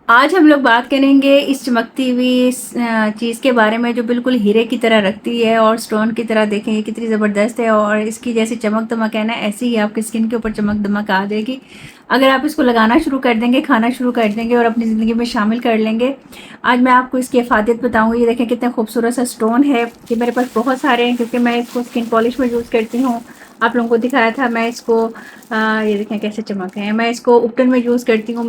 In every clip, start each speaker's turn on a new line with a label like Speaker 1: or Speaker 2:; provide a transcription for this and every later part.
Speaker 1: आज हम लोग बात करेंगे इस चमकती हुई चीज़ के बारे में जो बिल्कुल हीरे की तरह रखती है और स्टोन की तरह। देखेंगे कितनी ज़बरदस्त है और इसकी जैसी चमक दमक है ना, ऐसी ही आपकी स्किन के ऊपर चमक दमक आ जाएगी अगर आप इसको लगाना शुरू कर देंगे, खाना शुरू कर देंगे और अपनी ज़िंदगी में शामिल कर लेंगे। आज मैं आपको इसकी अफादियत बताऊंगी। ये देखें कितना खूबसूरत सा स्टोन है। ये मेरे पास बहुत सारे हैं क्योंकि मैं इसको स्किन पॉलिश में यूज़ करती हूँ। आप लोगों को दिखाया था। मैं इसको ये देखें कैसे चमक है। मैं इसको उपटन में यूज़ करती हूँ,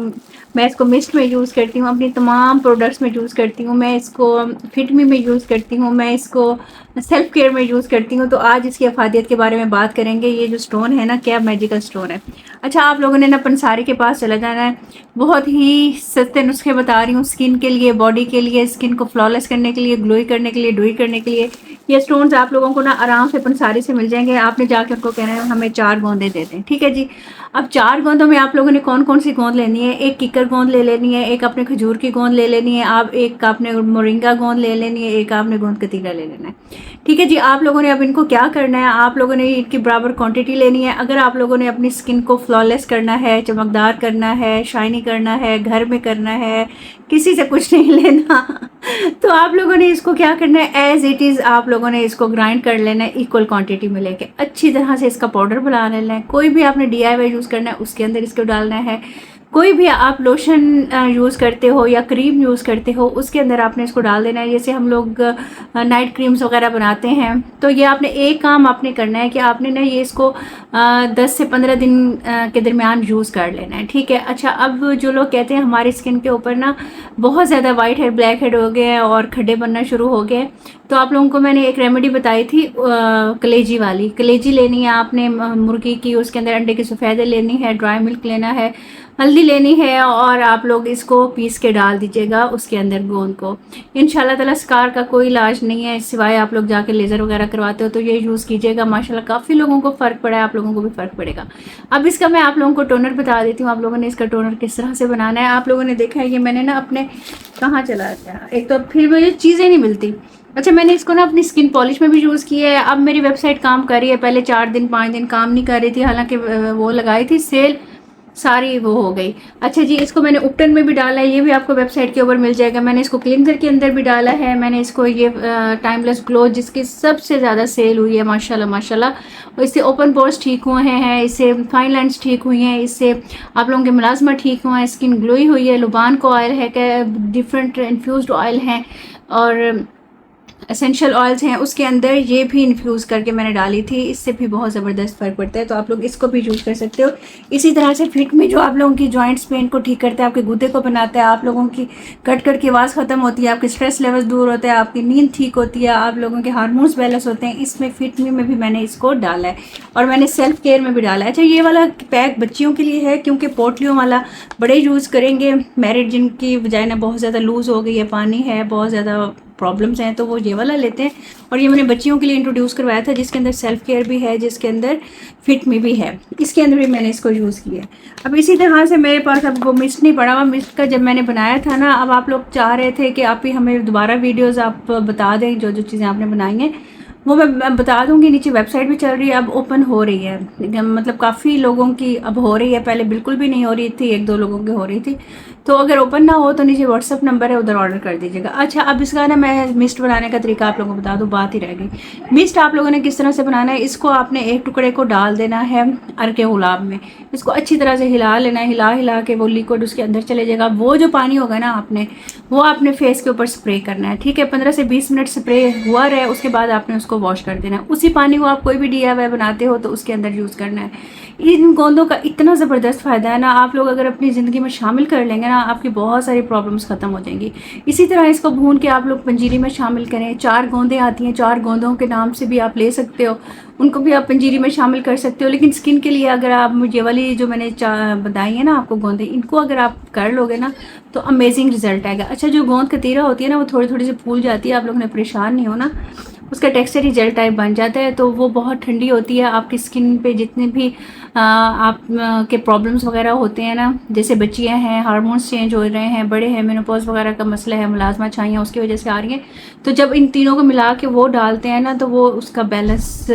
Speaker 1: मैं इसको मिस्ट में यूज़ करती हूँ, अपनी तमाम प्रोडक्ट्स में यूज़ करती हूँ। मैं इसको फिट मी में यूज़ करती हूँ, मैं इसको सेल्फ केयर में यूज़ करती हूँ। तो आज इसकी अफादियत के बारे में बात करेंगे। ये जो स्टोन है ना, क्या मैजिकल स्टोन है। अच्छा, आप लोगों ने ना पंसारी के पास चला जाना है। बहुत ही सस्ते नुस्खे बता रही हूँ स्किन के लिए, बॉडी के लिए, स्किन को फ्लॉलेस करने के लिए, ग्लोई करने के लिए, डुई करने के लिए। ये स्टोन्स आप लोगों को ना आराम से पंसारी से मिल जाएंगे। आपने जाके उनको कहना है हमें 4 गोंदे दे दें, ठीक है जी। अब 4 गोंदों में आप लोगों ने कौन कौन सी गोंद लेनी है? एक किकर गोंद ले लेनी है, एक आपने खजूर की गोंद ले लेनी है, आप एक आपने मोरिंगा गोंद ले लेनी है, एक आपने गोंद कतीरा ले लेना है, ठीक है जी। आप लोगों ने अब इनको क्या करना है, आप लोगों ने इनकी बराबर क्वांटिटी लेनी है। अगर आप लोगों ने अपनी स्किन को फ्लॉलेस करना है, चमकदार करना है, शाइनी करना है, घर में करना है, किसी से कुछ नहीं लेना तो आप लोगों ने इसको क्या करना है, एज इट इज़ आप लोगों ने इसको ग्राइंड कर लेना है। इक्वल क्वांटिटी में लेके अच्छी तरह से इसका पाउडर बना लेना है। कोई भी आपने DIY यूज़ करना है उसके अंदर इसको डालना है। कोई भी आप लोशन यूज़ करते हो या क्रीम यूज़ करते हो उसके अंदर आपने इसको डाल देना है। जैसे हम लोग नाइट क्रीम्स वगैरह बनाते हैं, तो ये आपने एक काम आपने करना है कि आपने ना ये इसको 10 से 15 दिन के दरमियान यूज़ कर लेना है, ठीक है। अच्छा, अब जो लोग कहते हैं हमारी स्किन के ऊपर ना बहुत ज़्यादा वाइट हेड ब्लैक हेड हो गए हैं और खड्डे बनना शुरू हो गए, तो आप लोगों को मैंने एक रेमेडी बताई थी कलेजी वाली। कलेजी लेनी है आपने मुर्गी की, उसके अंदर अंडे की सफ़ेद लेनी है, ड्राई मिल्क लेना है, हल्दी लेनी है और आप लोग इसको पीस के डाल दीजिएगा उसके अंदर गोंद को। इंशाल्लाह ताला स्कार का कोई इलाज नहीं है सिवाय आप लोग जाके लेज़र वगैरह करवाते हो, तो ये यूज़ कीजिएगा। माशाल्लाह काफ़ी लोगों को फ़र्क पड़ा है, आप लोगों को भी फ़र्क पड़ेगा। अब इसका मैं आप लोगों को टोनर बता देती हूँ। आप लोगों ने इसका टोनर किस तरह से बनाना है। आप लोगों ने देखा है कि मैंने ना अपने कहाँ चला गया, एक तो फिर मुझे चीज़ें नहीं मिलती। अच्छा, मैंने इसको ना अपनी स्किन पॉलिश में भी यूज़ किया है। अब मेरी वेबसाइट काम कर रही है, पहले 4 दिन 5 दिन काम नहीं कर रही थी, हालांकि वो लगाई थी सेल, सारी वो हो गई। अच्छा जी, इसको मैंने उपटन में भी डाला है, ये भी आपको वेबसाइट के ऊपर मिल जाएगा। मैंने इसको क्लिनजर के अंदर भी डाला है। मैंने इसको ये टाइमलेस ग्लो जिसकी सबसे ज़्यादा सेल हुई है माशाल्लाह माशाल्लाह, इससे ओपन पोर्स ठीक हुए हैं, इससे फाइन लाइन्स ठीक हुई हैं, इससे आप लोगों के मुलाजमा ठीक हुआ है, स्किन ग्लोई हुई है। लुबान को ऑयल है, डिफरेंट इन्फ्यूज़्ड ऑयल हैं और एसेंशियल ऑयल्स हैं उसके अंदर, ये भी इन्फ्यूज़ करके मैंने डाली थी। इससे भी बहुत ज़बरदस्त फ़र्क पड़ता है, तो आप लोग इसको भी यूज़ कर सकते हो। इसी तरह से फिट में जो आप लोगों की जॉइंट्स पेन को ठीक करता है, आपके गुर्दे को बनाता है, आप लोगों की कट कट की आवाज़ ख़त्म होती है, आपके स्ट्रेस लेवल्स दूर होते हैं, आपकी नींद ठीक होती है, आप लोगों के हार्मोन्स बैलेंस होते हैं। इसमें फिट में भी मैंने इसको डाला है और मैंने सेल्फ केयर में भी डाला है। अच्छा, ये वाला पैक बच्चियों के लिए है क्योंकि पोटलियों वाला बड़े यूज़ करेंगे। मैरिड जिनकी वजाइना बहुत ज़्यादा लूज़ हो गई है, पानी है, बहुत ज़्यादा प्रॉब्लम्स हैं, तो वो ये वाला लेते हैं। और ये मैंने बच्चियों के लिए इंट्रोड्यूस करवाया था जिसके अंदर सेल्फ केयर भी है, जिसके अंदर फिट मी भी है, इसके अंदर भी मैंने इसको यूज़ किया है। अब इसी तरह से मेरे पास अब वो मिस्ट नहीं पड़ा हुआ। मिस्ट का जब मैंने बनाया था ना, अब आप लोग चाह रहे थे कि आप ही हमें दोबारा वीडियोज़ आप बता दें जो जो चीज़ें आपने बनाई हैं, वो मैं बता दूंगी। नीचे वेबसाइट भी चल रही है, अब ओपन हो रही है, मतलब काफ़ी लोगों की अब हो रही है, पहले बिल्कुल भी नहीं हो रही थी, 1-2 लोगों की हो रही थी। तो अगर ओपन ना हो तो नीचे व्हाट्सअप नंबर है, उधर ऑर्डर कर दीजिएगा। अच्छा, अब इसका ना मैं मिस्ट बनाने का तरीका आप लोगों को बता दूँ, बात ही रह गई। मिस्ट आप लोगों ने किस तरह से बनाना है, इसको आपने एक टुकड़े को डाल देना है अर्के गुलाब में, इसको अच्छी तरह से हिला लेना है, हिला हिला के वो लिक्विड उसके अंदर चले जाएगा। वो जो पानी होगा ना वो आपने फेस के ऊपर स्प्रे करना है, ठीक है। 15 से 20 मिनट स्प्रे हुआ रहे, उसके बाद आपने उसको वॉश कर देना है। उसी पानी को आप कोई भी DIY बनाते हो तो उसके अंदर यूज़ करना है। इन गोंदों का इतना ज़बरदस्त फ़ायदा है ना, आप लोग अगर अपनी ज़िंदगी में शामिल कर लेंगे ना, आपकी बहुत सारी प्रॉब्लम्स ख़त्म हो जाएंगी। इसी तरह इसको भून के आप लोग पंजीरी में शामिल करें। 4 गोंदें आती हैं, 4 गोंदों के नाम से भी आप ले सकते हो, उनको भी आप पंजीरी में शामिल कर सकते हो। लेकिन स्किन के लिए अगर आप ये वाली जो मैंने बताई है ना आपको गोंदें, इनको अगर आप कर लोगे ना तो अमेजिंग रिजल्ट आएगा। अच्छा, जो गोंद कतीरा होती है ना, वो थोड़ी थोड़ी सी फूल जाती है, आप लोग ने परेशान नहीं होना, उसका टेक्सचर ही जेल टाइप बन जाता है, तो वो बहुत ठंडी होती है। आपकी स्किन पे जितने भी आप के प्रॉब्लम्स वगैरह होते हैं ना, जैसे बच्चियां हैं, हार्मोन्स चेंज हो रहे हैं, बड़े हैं, मेनोपॉज वगैरह का मसला है, मुलाजमा छाइयाँ उसकी वजह से आ रही हैं, तो जब इन तीनों को मिला के वो डालते हैं ना, तो वो उसका बैलेंस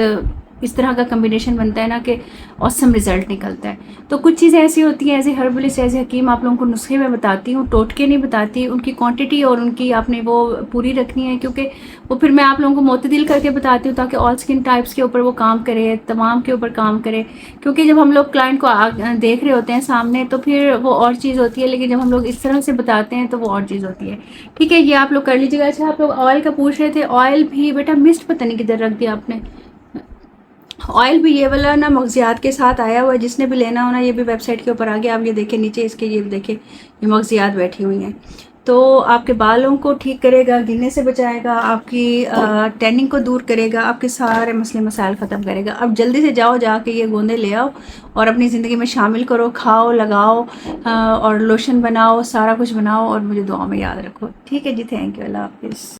Speaker 1: इस तरह का कम्बिनेशन बनता है ना कि ऑसम रिजल्ट निकलता है। तो कुछ चीज़ें ऐसी होती हैं, as a herbalist, as a हकीम आप लोगों को नुस्खे में बताती हूँ, टोटके नहीं बताती। उनकी क्वांटिटी और उनकी आपने वो पूरी रखनी है, क्योंकि वो फिर मैं आप लोगों को मोतदिल करके बताती हूँ ताकि ऑल स्किन टाइप्स के ऊपर वो काम करे, तमाम के ऊपर काम करे। क्योंकि जब हम लोग क्लाइंट को देख रहे होते हैं सामने तो फिर वो और चीज़ होती है, लेकिन जब हम लोग इस तरह से बताते हैं तो वो और चीज़ होती है। ठीक है, ये आप लोग कर लीजिएगा। अच्छा, आप लोग ऑयल का पूछ रहे थे, ऑयल भी बेटा मिस्ट पता नहीं किधर रख दिया आपने। ऑयल भी ये वाला ना मगजियात के साथ आया हुआ है, जिसने भी लेना हो ना, ये भी वेबसाइट के ऊपर आ गया। आप ये देखें नीचे इसके, ये देखें ये मगजियात बैठी हुई हैं। तो आपके बालों को ठीक करेगा, गिरने से बचाएगा, आपकी टैनिंग को दूर करेगा, आपके सारे मसले मसाइल ख़त्म करेगा। अब जल्दी से जाओ, जाके ये गोंदे ले आओ और अपनी ज़िंदगी में शामिल करो, खाओ, लगाओ और लोशन बनाओ, सारा कुछ बनाओ और मुझे दुआ में याद रखो। ठीक है जी, थैंक यू, अल्लाह हाफिज़।